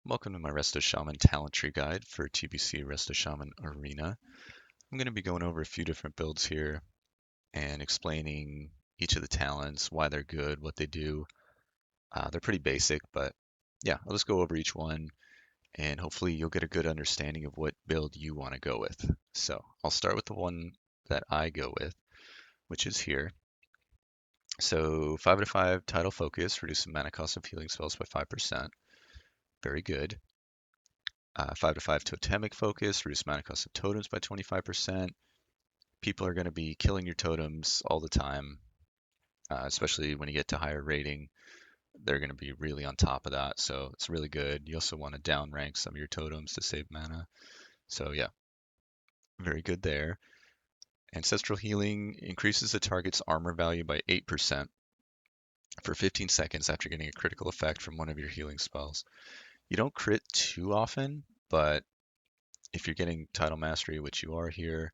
Welcome to my Resto Shaman talent tree guide for TBC Resto Shaman Arena. I'm going to be going over a few different builds here and explaining each of the talents, why they're good, what they do. They're pretty basic, but yeah, I'll just go over each one and hopefully you'll get a good understanding of what build you want to go with. So I'll start with the one that I go with, which is here. So 5 out of 5 Tidal Focus, reduce the mana cost of healing spells by 5%. Very good. 5 to 5 Totemic Focus, reduce mana cost of totems by 25%. People are going to be killing your totems all the time, especially when you get to higher rating. They're going to be really on top of that, so it's really good. You also want to down rank some of your totems to save mana. So yeah, very good there. Ancestral Healing increases the target's armor value by 8% for 15 seconds after getting a critical effect from one of your healing spells. You don't crit too often, but if you're getting Title Mastery, which you are here,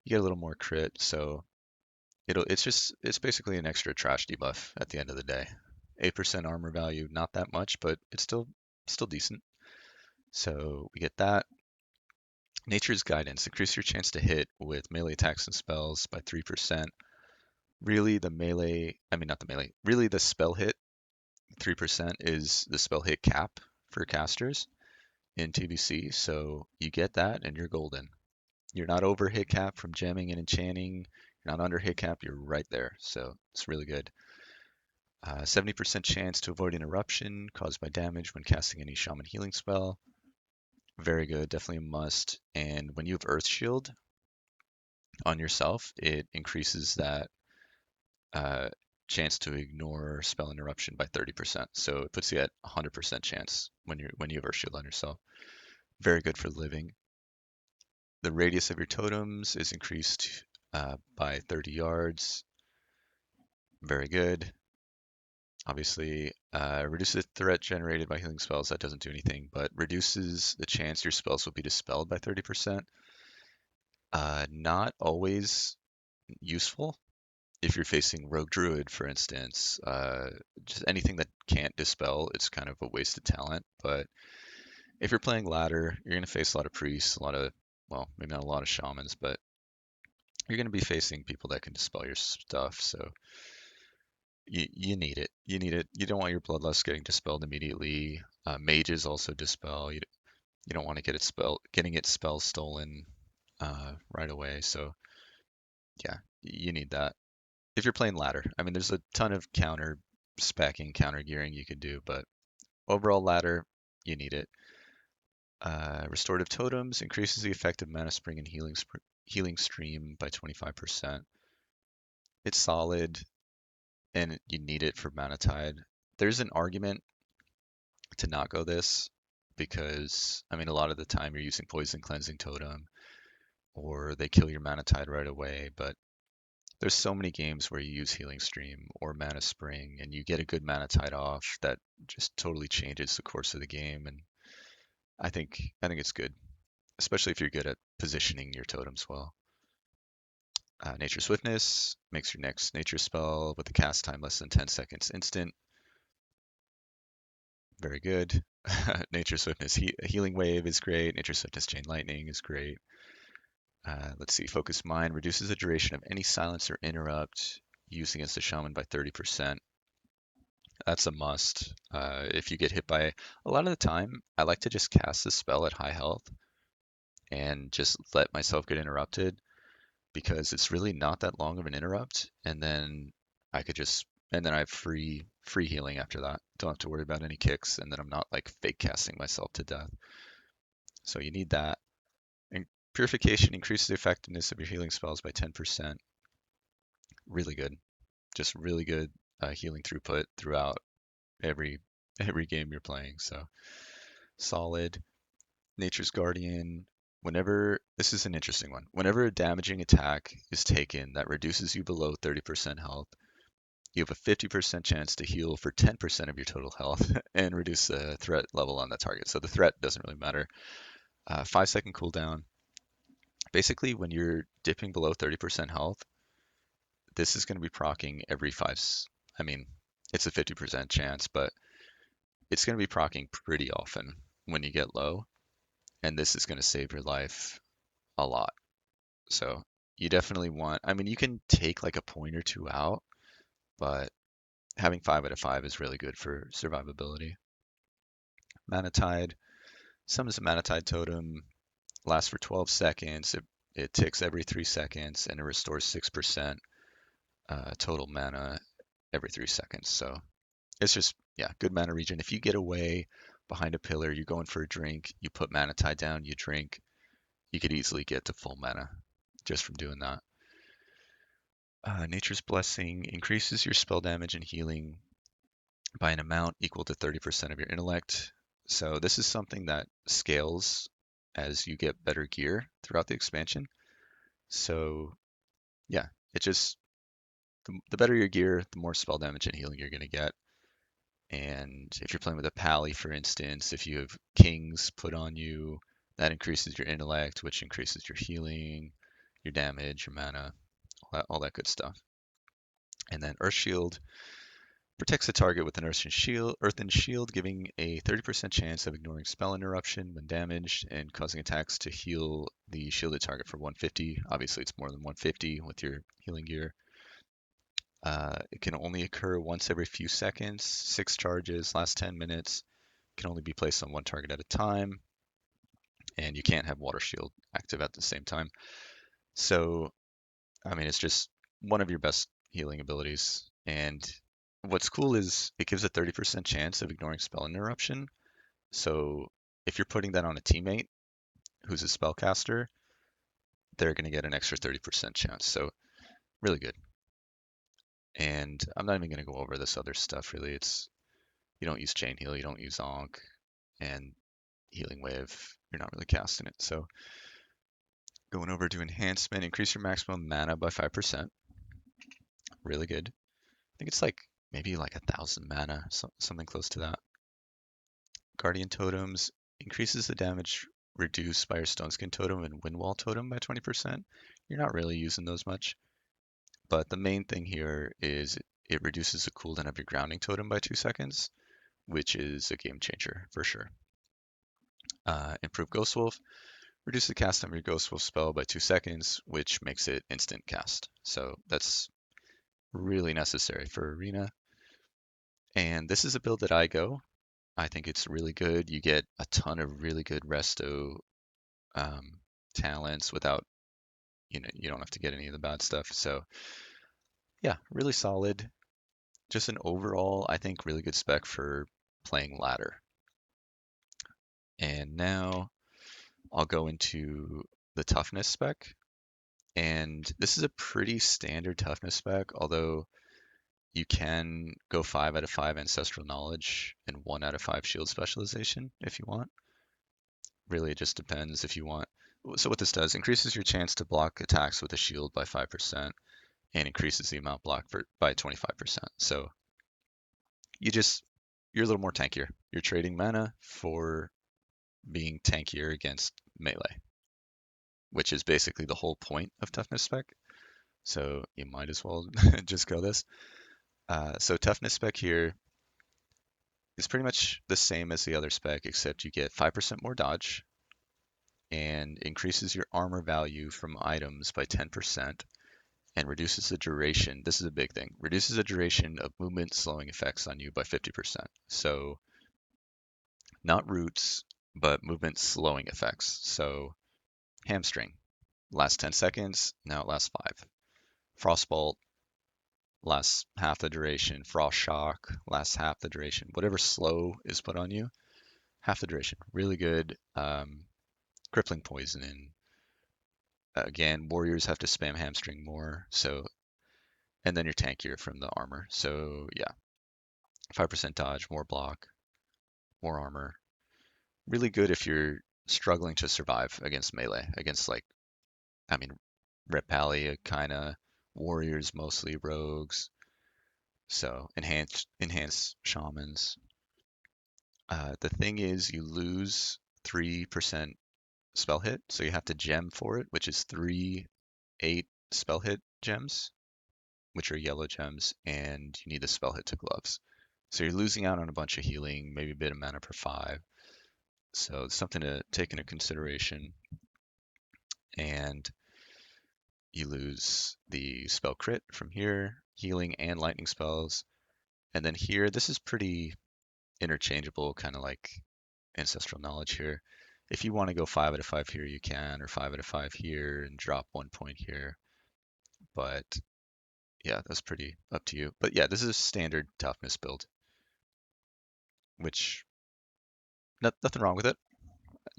you get a little more crit, so it's basically an extra trash debuff at the end of the day. 8% armor value, not that much, but it's still decent. So we get that. Nature's Guidance, increase your chance to hit with melee attacks and spells by 3%. Really the melee, I mean not the melee, really the spell hit 3% is the spell hit cap for casters in TBC. So you get that and you're golden. You're not over hit cap from jamming and enchanting. You're not under hit cap, you're right there. So it's really good. 70% chance to avoid interruption caused by damage when casting any Shaman healing spell. Very good, definitely a must. And when you have Earth Shield on yourself, it increases that uh, chance to ignore spell interruption by 30%. So it puts you at 100% chance when you have Earth Shield on yourself. Very good for living. The radius of your totems is increased by 30 yards. Very good. Obviously, reduces the threat generated by healing spells. That doesn't do anything, but reduces the chance your spells will be dispelled by 30%. Not always useful if you're facing Rogue Druid, for instance. Just anything that can't dispel, it's kind of a wasted talent. But if you're playing ladder, you're going to face a lot of priests, well, maybe not a lot of shamans, but you're going to be facing people that can dispel your stuff. So you need it. You need it. You don't want your bloodlust getting dispelled immediately. Mages also dispel. You don't want to getting its spell stolen right away. So yeah, you need that. If you're playing ladder, I mean, there's a ton of counter specking, counter gearing you can do, but overall ladder, you need it. Restorative Totems increases the effective mana spring and healing stream by 25%. It's solid, and you need it for Mana Tide. There's an argument to not go this because, I mean, a lot of the time you're using Poison Cleansing Totem or they kill your Mana Tide right away, but there's so many games where you use Healing Stream or Mana Spring and you get a good Mana Tide off that just totally changes the course of the game, and I think it's good, especially if you're good at positioning your totems well. Nature Swiftness makes your next nature spell with a cast time less than 10 seconds instant. Very good. Nature Swiftness Healing Wave is great. Nature Swiftness Chain Lightning is great. Let's see. Focus Mind reduces the duration of any silence or interrupt used against the shaman by 30%. That's a must. If you get hit by a lot of the time, I like to just cast the spell at high health and just let myself get interrupted because it's really not that long of an interrupt, and then I have free healing after that. Don't have to worry about any kicks, and then I'm not like fake casting myself to death. So you need that. And Purification increases the effectiveness of your healing spells by 10%. Really good. Just really good healing throughput throughout every every game you're playing. So solid. Nature's Guardian. This is an interesting one. Whenever a damaging attack is taken that reduces you below 30% health, you have a 50% chance to heal for 10% of your total health and reduce the threat level on that target. So the threat doesn't really matter. 5-second cooldown. Basically, when you're dipping below 30% health, this is going to be proccing every I mean, it's a 50% chance, but it's going to be proccing pretty often. when you get low, and this is going to save your life a lot. So you definitely want, I mean, you can take like a point or two out, but having 5 out of 5 is really good for survivability. Mana Tide, summons a Mana Tide totem, lasts for 12 seconds. It ticks every 3 seconds, and it restores 6% total mana every 3 seconds. So it's just, yeah, good mana regen. If you get away behind a pillar, you're going for a drink, you put Mana Tide down, you drink, you could easily get to full mana just from doing that. Nature's Blessing increases your spell damage and healing by an amount equal to 30% of your intellect. So this is something that scales as you get better gear throughout the expansion. So yeah, it just, the better your gear, the more spell damage and healing you're going to get. And if you're playing with a pally, for instance, if you have kings put on you, that increases your intellect, which increases your healing, your damage, your mana, all that good stuff. And then Earth Shield protects the target with an earthen shield, giving a 30% chance of ignoring spell interruption when damaged and causing attacks to heal the shielded target for 150. Obviously, it's more than 150 with your healing gear. It can only occur once every few seconds, 6 charges, last 10 minutes, can only be placed on one target at a time, and you can't have Water Shield active at the same time. So, I mean, it's just one of your best healing abilities. And what's cool is it gives a 30% chance of ignoring spell interruption. So if you're putting that on a teammate who's a spellcaster, they're going to get an extra 30% chance. So really good. And I'm not even going to go over this other stuff really. It's, you don't use chain heal, you don't use Onk, and healing wave, you're not really casting it. So going over to enhancement, increase your maximum mana by 5%. Really good. I think it's like maybe like 1,000 mana, something close to that. Guardian totems increases the damage reduced by your Stone Skin totem and Windwall totem by 20%. You're not really using those much, but the main thing here is it reduces the cooldown of your grounding totem by 2 seconds, which is a game changer for sure. Improve Ghost Wolf, reduce the cast time of your Ghost Wolf spell by 2 seconds, which makes it instant cast. So that's really necessary for Arena. And this is a build that I go. I think it's really good. You get a ton of really good Resto um, talents without, you don't have to get any of the bad stuff. So yeah, really solid. Just an overall, I think, really good spec for playing ladder. And now I'll go into the toughness spec. And this is a pretty standard toughness spec, although you can go 5 out of 5 ancestral knowledge and 1 out of 5 shield specialization if you want. Really, it just depends if you want. So what this does, increases your chance to block attacks with a shield by 5% and increases the amount blocked by 25%. So you're a little more tankier. You're trading mana for being tankier against melee, which is basically the whole point of toughness spec. So you might as well just go this. So toughness spec here is pretty much the same as the other spec, except you get 5% more dodge and increases your armor value from items by 10% and reduces the duration. This is a big thing. Reduces the duration of movement slowing effects on you by 50%. So not roots, but movement slowing effects. So hamstring lasts 10 seconds, now it lasts 5. Frostbolt lasts half the duration. Frost shock lasts half the duration. Whatever slow is put on you, half the duration. Really good. Crippling poison. Again, warriors have to spam hamstring more. So, and then you're tankier from the armor. So yeah, 5% dodge, more block, more armor. Really good if you're struggling to survive against melee, against like, I mean, Repalia kind of warriors, mostly rogues. So enhance shamans. The thing is, you lose 3% spell hit, so you have to gem for it, which is 8 spell hit gems, which are yellow gems, and you need the spell hit to gloves. So you're losing out on a bunch of healing, maybe a bit of mana per 5. So it's something to take into consideration. And you lose the spell crit from here, healing and lightning spells. And then here, this is pretty interchangeable, kind of like ancestral knowledge here. If you want to go 5 out of 5 here, you can, or 5 out of 5 here and drop 1 point here. But yeah, that's pretty up to you. But yeah, this is a standard toughness build, which nothing wrong with it.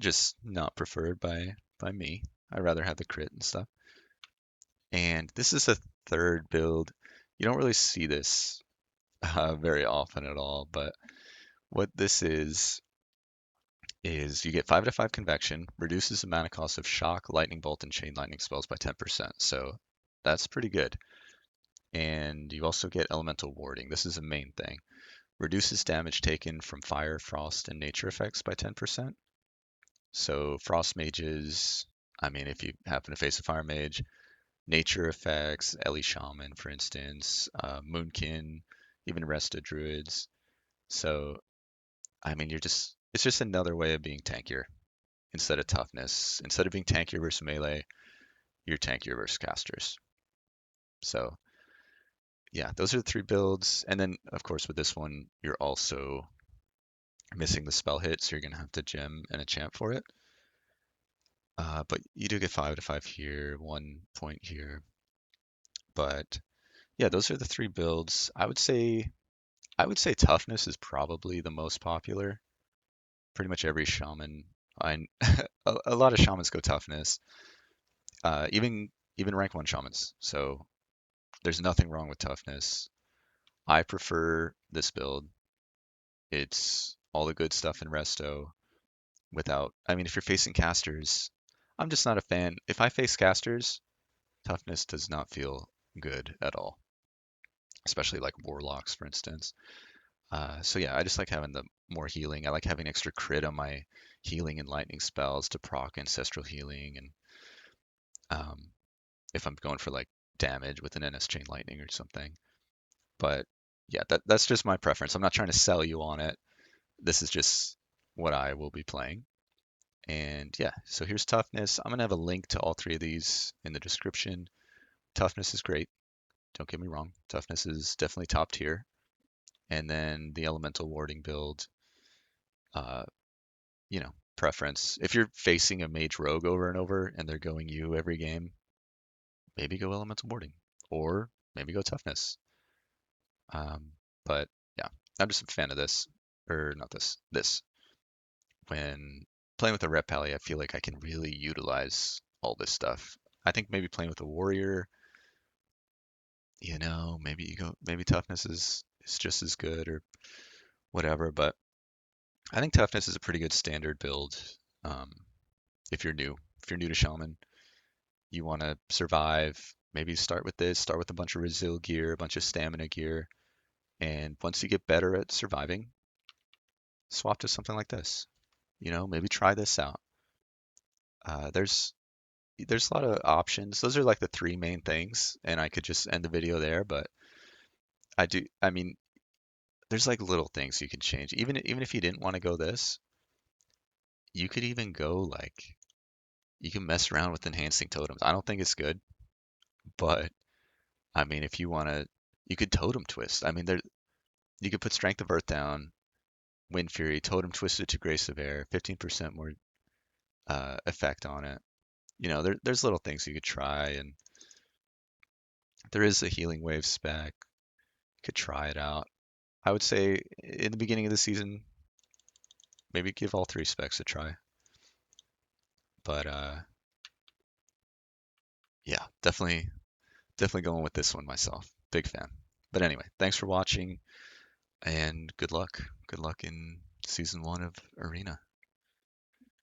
Just not preferred by me. I rather have the crit and stuff. And this is a third build. You don't really see this very often at all, but what this is you get 5 to 5 convection, reduces the mana cost of shock, lightning bolt, and chain lightning spells by 10%. So that's pretty good. And you also get elemental warding. This is a main thing. Reduces damage taken from fire, frost, and nature effects by 10%. So frost mages, I mean, if you happen to face a fire mage, nature effects, Ellie Shaman, for instance, Moonkin, even Resto druids. So, I mean, it's just another way of being tankier instead of toughness. Instead of being tankier versus melee, you're tankier versus casters. So, yeah, those are the 3 builds. And then, of course, with this one, you're also missing the spell hit, so you're going to have to gem and enchant for it. But you do get 5 to 5 here, 1 point here. But yeah, those are the 3 builds. I would say toughness is probably the most popular. Pretty much every shaman, I a lot of shamans go toughness. Even rank 1 shamans. So there's nothing wrong with toughness. I prefer this build. It's all the good stuff in Resto without. I mean, if you're facing casters, I'm just not a fan. If I face casters, toughness does not feel good at all, especially like warlocks, for instance. So yeah, I just like having the more healing. I like having extra crit on my healing and lightning spells to proc ancestral healing, and um, if I'm going for like damage with an NS chain lightning or something. But yeah, that's just my preference. I'm not trying to sell you on it. This is just what I will be playing. And yeah, so here's toughness. I'm gonna have a link to all 3 of these in the description. Toughness is great. Don't get me wrong. Toughness is definitely top tier. And then the elemental warding build, uh, preference. If you're facing a mage rogue over and over and they're going you every game, maybe go elemental warding or maybe go toughness. But yeah, I'm just a fan of this, or not this, this. When playing with a rep pally, I feel like I can really utilize all this stuff. I think maybe playing with a warrior, maybe maybe toughness is just as good or whatever. But I think toughness is a pretty good standard build. Um, if you're new to shaman, you want to survive, maybe start with this, start with a bunch of resil gear, a bunch of stamina gear, and once you get better at surviving, swap to something like this. Maybe try this out. There's a lot of options. Those are like the 3 main things, and I could just end the video there, but I mean, there's like little things you can change. Even if you didn't want to go this, you could even go like you can mess around with enhancing totems. I don't think it's good, but I mean, if you want to, you could totem twist. I mean, you could put Strength of Earth down, Wind Fury, totem twist it to Grace of Air, 15% more effect on it. There's little things you could try, and there is a healing wave spec. You could try it out. I would say in the beginning of the season, maybe give all 3 specs a try. But yeah, definitely going with this one myself. Big fan. But anyway, thanks for watching and good luck. Good luck in season 1 of Arena.